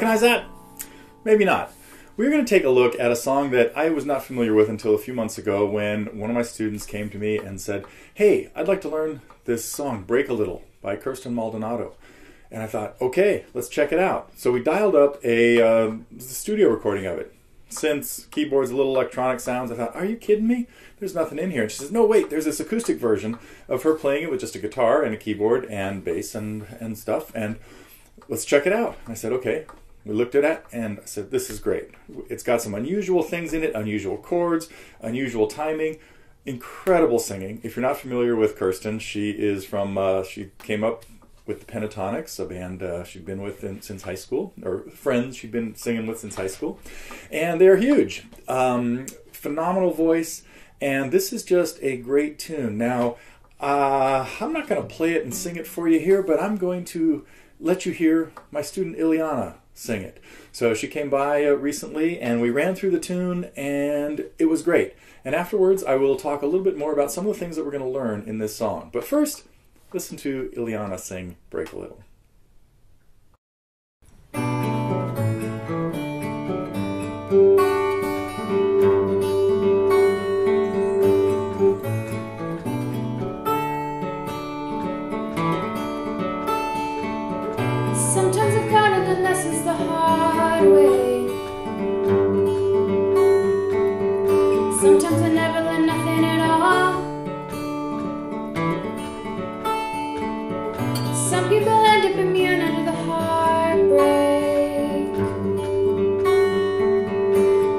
Recognize that? Maybe not. We're going to take a look at a song that I was not familiar with until a few months ago when one of my students came to me and said, hey, I'd like to learn this song, Break a Little, by Kirstin Maldanado. And I thought, okay, let's check it out. So we dialed up a studio recording of it. Since keyboards, little electronic sounds, I thought, are you kidding me? There's nothing in here. And she says, no, wait, there's this acoustic version of her playing it with just a guitar and a keyboard and bass and stuff. And let's check it out. And I said, okay. We looked at it and I said, this is great. It's got some unusual things in it, unusual chords, unusual timing, incredible singing. If you're not familiar with Kirstin, she is from, she came up with the Pentatonix, a band she'd been with since high school, or friends she'd been singing with since high school. And they're huge. Phenomenal voice. And this is just a great tune. Now, I'm not going to play it and sing it for you here, but I'm going to let you hear my student Illeana sing it. So she came by recently and we ran through the tune and it was great. And afterwards I will talk a little bit more about some of the things that we're going to learn in this song. But first, listen to Illeana sing Break a Little. Sometimes I've got to learn lessons the hard way. Sometimes I never learn nothing at all. Some people end up immune under the heartbreak.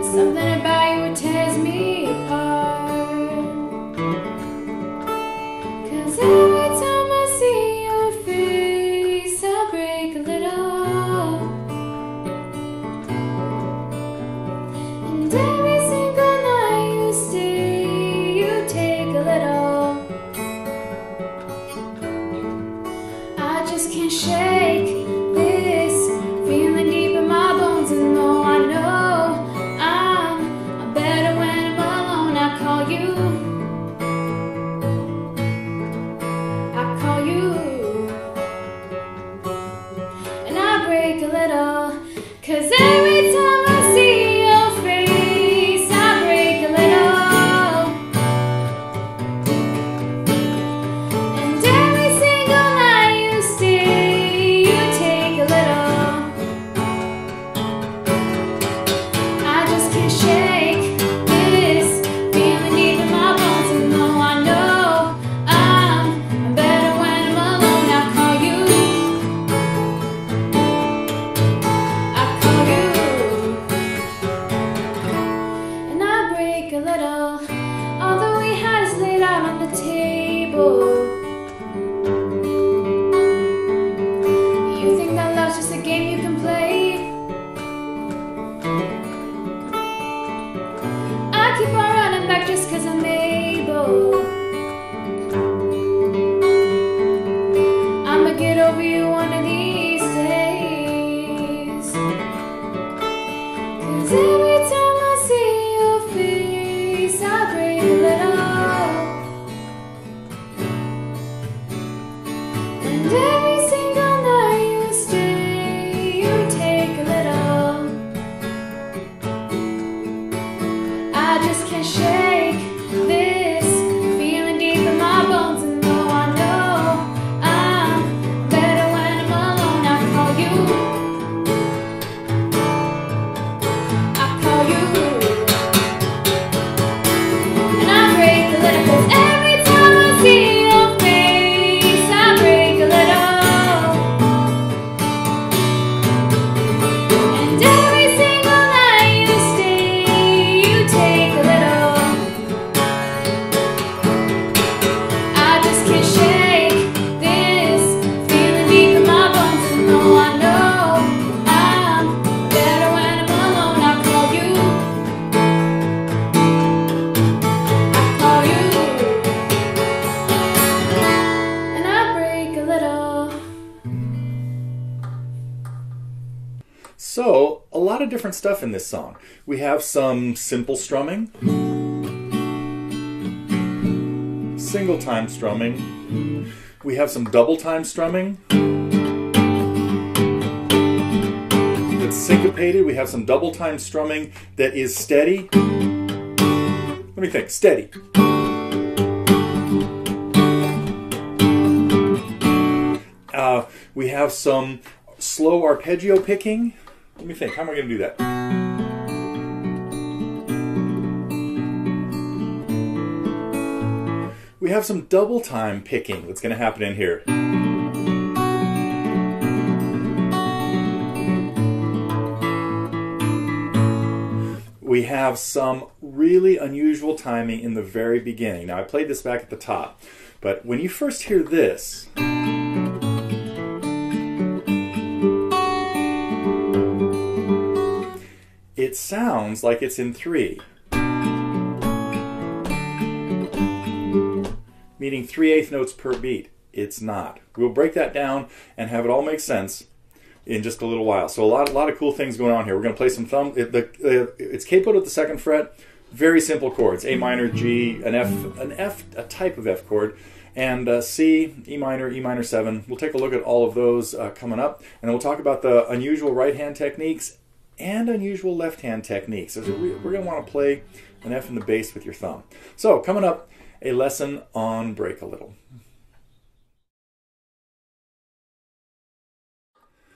Something about you, it tears me apart. 'Cause every time I see your face, I break a little. And every single night you stay, you take a little. I just can't shake this feeling deep in my bones, and though I know I'm better when I'm alone, I call you. And I break a little, 'cause every time I see your face, I break a little. And every single night you stay, you take a little. I just can't shake this feeling deep in my bones, and though I know I'm better when I'm alone, I call you. I call you. And I break a little. All that we had is laid out on the table. You think that love's just a game you can play? I keep on running back just 'cause I'm able. I'ma get over you one of these days. 'Cause every time I see your face, I break a little. And every single night you stay, you take a little. I just can't shake this feeling deep in my bones, and though I know I'm better when I'm alone, I call you. I call you. And I break a little, 'cause every time I see your face, I break a little. And every single night you stay, you take a little. I just can't shake this feeling deep in my bones, and though I know I'm better when I'm alone, I call you. I call you. And I break a little. So, a lot of different stuff in this song. We have some simple strumming, single time strumming. We have some double time strumming. that's syncopated. We have some double time strumming that is steady. Let me think, steady. We have some slow arpeggio picking. Let me think, how am I going to do that? We have some double time picking that's going to happen in here. We have some really unusual timing in the very beginning. Now I played this back at the top, but when you first hear this, it sounds like it's in 3. Meaning 3/8 notes per beat. It's not. We'll break that down and have it all make sense in just a little while. So a lot of cool things going on here. We're going to play some thumb. It's capoed at the 2nd fret. Very simple chords: A minor, G, a type of F chord, and C, E minor 7. We'll take a look at all of those coming up, and then we'll talk about the unusual right hand techniques and unusual left hand techniques. So we're going to want to play an F in the bass with your thumb. So coming up, a lesson on Break a Little.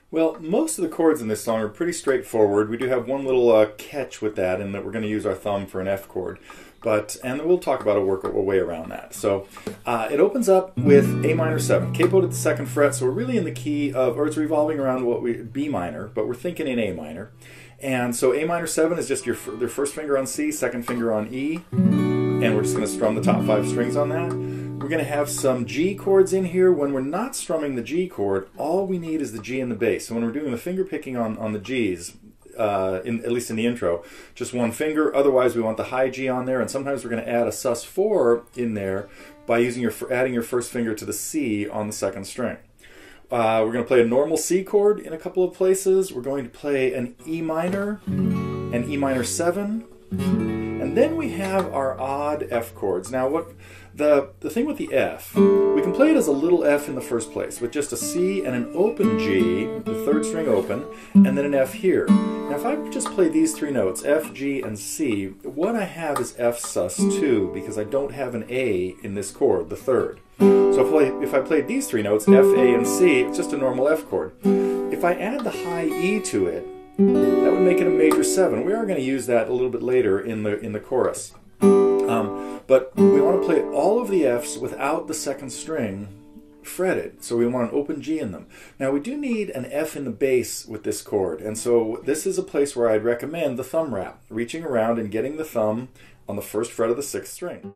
Well, most of the chords in this song are pretty straightforward. We do have one little catch with that, in that we're going to use our thumb for an F chord. And we'll talk about a way around that. So it opens up with A minor 7, capoed at the 2nd fret. So we're really in the key of, or it's revolving around B minor, but we're thinking in A minor. And so A minor 7 is just their first finger on C, 2nd finger on E, and we're just going to strum the top 5 strings on that. We're going to have some G chords in here. When we're not strumming the G chord, all we need is the G and the bass. So when we're doing the finger picking on the Gs, at least in the intro, just one finger. Otherwise, we want the high G on there, and sometimes we're going to add a sus4 in there by adding your first finger to the C on the 2nd string. We're going to play a normal C chord in a couple of places. We're going to play an E minor, an E minor 7, and then we have our odd F chords. Now, the thing with the F, we can play it as a little F in the first place with just a C and an open G, the 3rd string open, and then an F here. Now, if I just play these 3 notes, F, G, and C, what I have is F sus2 because I don't have an A in this chord, the 3rd. So if I played these 3 notes, F, A, and C, it's just a normal F chord. If I add the high E to it, that would make it a major 7. We are going to use that a little bit later in the chorus. But we want to play all of the Fs without the 2nd string fretted. So we want an open G in them. Now we do need an F in the bass with this chord. And so this is a place where I'd recommend the thumb wrap, reaching around and getting the thumb on the 1st fret of the 6th string.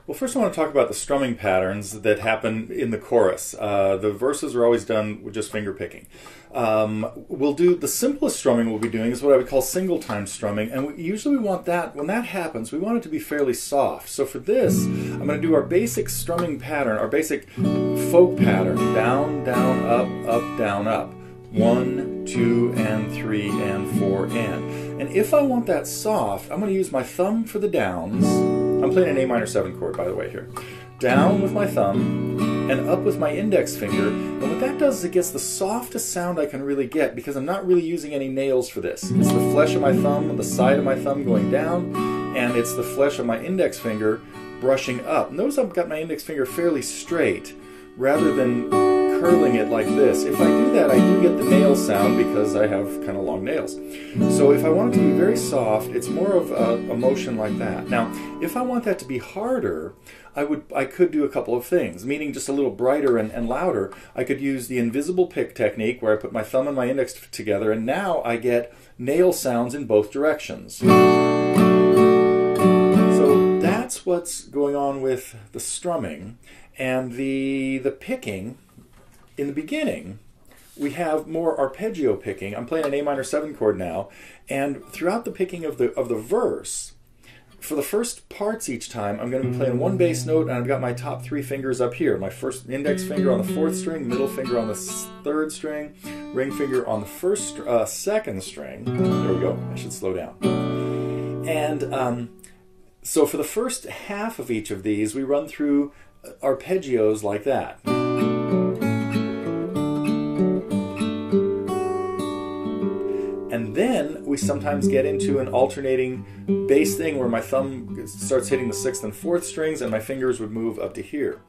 Well, first I want to talk about the strumming patterns that happen in the chorus. The verses are always done with just finger picking. We'll do the simplest strumming we'll be doing is what I would call single time strumming, and usually we want that, when that happens, we want it to be fairly soft. So for this, I'm going to do our basic strumming pattern, our basic folk pattern: down, down, up, down, up. 1, 2, and 3, and 4, and. And if I want that soft, I'm going to use my thumb for the downs. I'm playing an A minor 7 chord, by the way, here. Down with my thumb, and up with my index finger. And what that does is it gets the softest sound I can really get, because I'm not really using any nails for this. It's the flesh of my thumb, the side of my thumb going down, and it's the flesh of my index finger brushing up. Notice I've got my index finger fairly straight, rather than curling it like this. If I do that, I do get the nail sound because I have kind of long nails. So if I want it to be very soft, it's more of a motion like that. Now, if I want that to be harder, I could do a couple of things, meaning just a little brighter and louder. I could use the invisible pick technique where I put my thumb and my index together, and now I get nail sounds in both directions. So that's what's going on with the strumming. And the picking, in the beginning, we have more arpeggio picking. I'm playing an A minor 7 chord now, and throughout the picking of the verse, for the first parts each time, I'm going to be playing one bass note, and I've got my top 3 fingers up here. My first index finger on the 4th string, middle finger on the 3rd string, ring finger on the 2nd string. There we go. I should slow down. And so for the first half of each of these, we run through arpeggios like that. And then we sometimes get into an alternating bass thing where my thumb starts hitting the 6th and 4th strings and my fingers would move up to here.